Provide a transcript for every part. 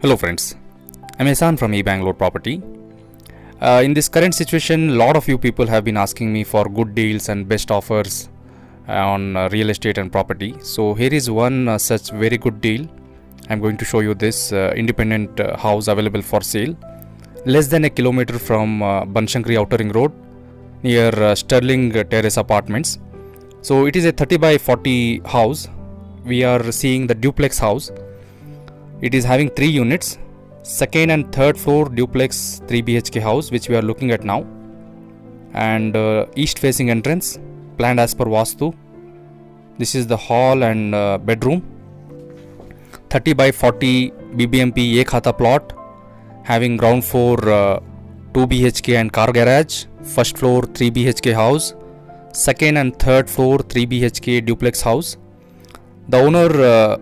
Hello friends, I'm Ehsan from eBangalore Property. In this current situation, a lot of you people have been asking me for good deals and best offers on real estate and property. So here is one such very good deal. I'm going to show you this independent house available for sale. Less than a kilometer from Banshankari Outer Ring Road near Sterling Terrace Apartments. So it is a 30 by 40 house. We are seeing the duplex house. It is having 3 units, second and third floor duplex 3 BHK house which we are looking at now, and east facing entrance planned as per Vastu. This is the hall and bedroom. 30 by 40 BBMP A Khata plot having ground floor 2 BHK and car garage, first floor 3 BHK house, second and third floor 3 BHK duplex house. The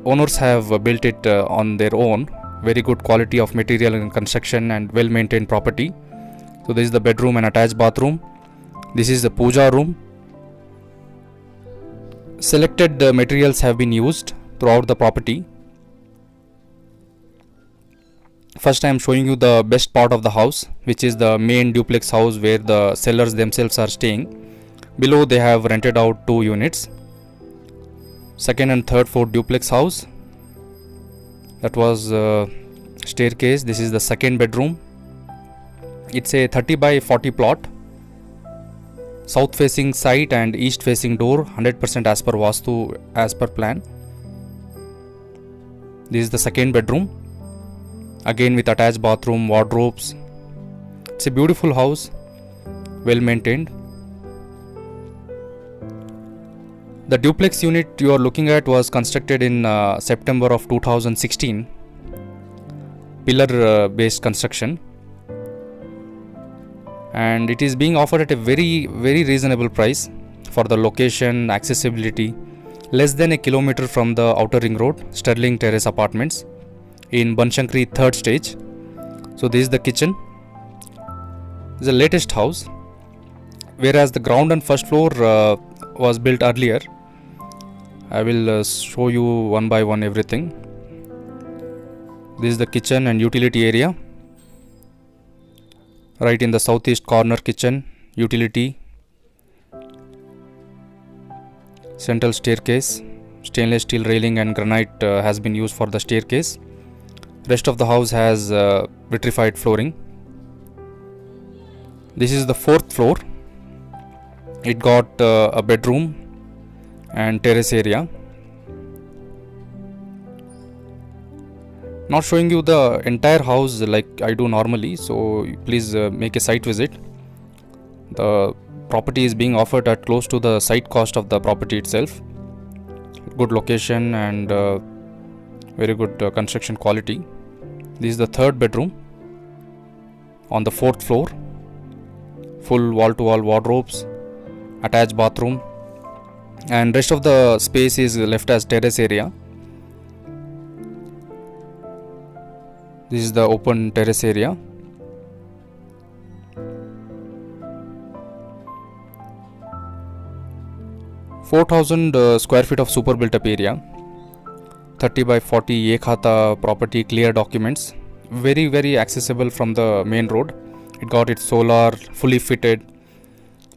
owners have built it on their own. Very good quality of material and construction and well maintained property. So this is the bedroom and attached bathroom. This is the puja room. Selected materials have been used throughout the property. First I am showing you the best part of the house, which is the main duplex house where the sellers themselves are staying. Below they have rented out 2 units. Second and third floor duplex house. That was staircase. This is the second bedroom. It's a 30 by 40 plot. South facing site and east facing door, 100% as per Vastu, as per plan. This is the second bedroom. Again with attached bathroom, wardrobes. It's a beautiful house, well maintained. The duplex unit you are looking at was constructed in September of 2016. Pillar based construction, and it is being offered at a very reasonable price for the location, accessibility. Less than a kilometer from the Outer Ring Road, Sterling Terrace Apartments in Banshankari 3rd stage. So this is the kitchen. This is the latest house, whereas the ground and first floor was built earlier. I will show you one by one everything. This is the kitchen and utility area. Right in the southeast corner, kitchen, utility, central staircase, stainless steel railing and granite has been used for the staircase. Rest of the house has vitrified flooring. This is the 4th floor. It got a bedroom and terrace area. Not showing you the entire house like I do normally, so please make a site visit. The property is being offered at close to the site cost of the property itself. Good location and very good construction quality. This is the 3rd bedroom on the 4th floor. Full wall to wall wardrobes, attached bathroom, and rest of the space is left as terrace area. This is the open terrace area. (4,000 square feet of super built up area. 30 by 40 Ekhata property, clear documents. Very accessible from the main road. It got its solar, fully fitted,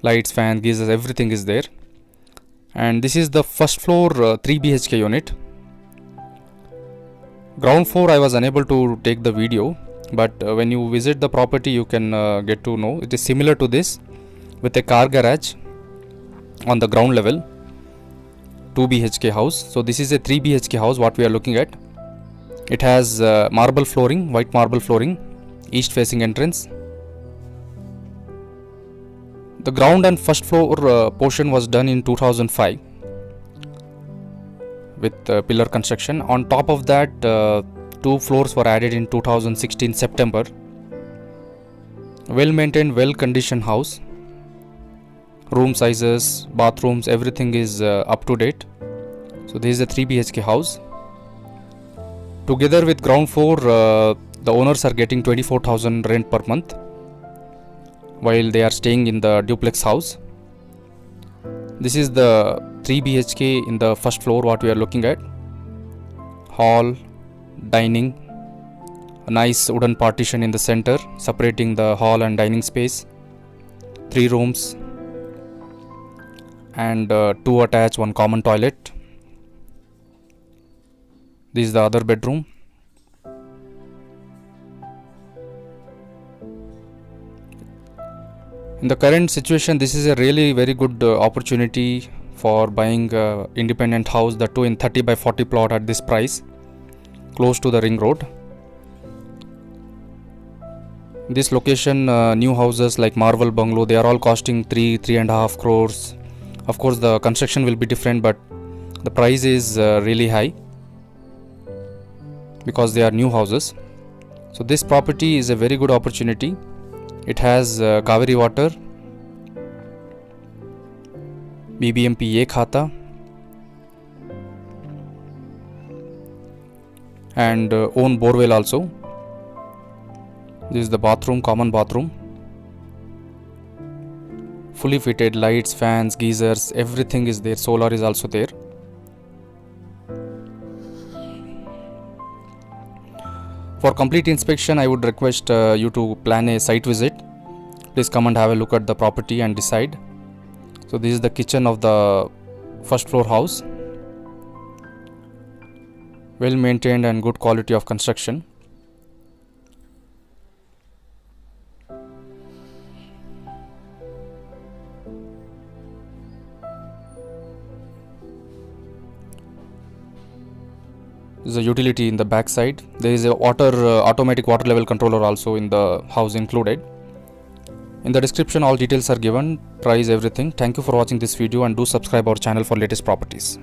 lights, fan, geysers, everything is there. And this is the first floor 3 BHK unit. Ground floor I was unable to take the video, but when you visit the property you can get to know. It is similar to this with a car garage on the ground level. 2 BHK house. So this is a 3 BHK house what we are looking at. It has marble flooring, white marble flooring, east facing entrance. The ground and first floor portion was done in 2005 with pillar construction. On top of that, 2 floors were added in 2016 September. Well maintained, well conditioned house. Room sizes, bathrooms, everything is up to date. So this is a 3 BHK house. Together with ground floor, the owners are getting 24,000 rent per month while they are staying in the duplex house. This is the 3 BHK in the first floor what we are looking at. Hall, dining, A nice wooden partition in the center separating the hall and dining space. 3 rooms and 2 attached, 1 common toilet. This is the other bedroom. In the current situation, this is a really very good opportunity for buying independent house, that too in 30 by 40 plot at this price, close to the ring road. This location, new houses like Marvel Bungalow, they are all costing 3.5 crores. Of course the construction will be different, but the price is really high because they are new houses. So this property is a very good opportunity. It has Kaveri water, BBMP A khata, and own borewell also. This is the bathroom, common bathroom. Fully fitted lights, fans, geysers, everything is there. Solar is also there. For complete inspection, I would request you to plan a site visit. Please come and have a look at the property and decide. So this is the kitchen of the first floor house. Well maintained and good quality of construction. There is a utility in the back side. There is a automatic water level controller also in the house included. In the description all details are given, price, everything. Thank you for watching this video and do subscribe our channel for latest properties.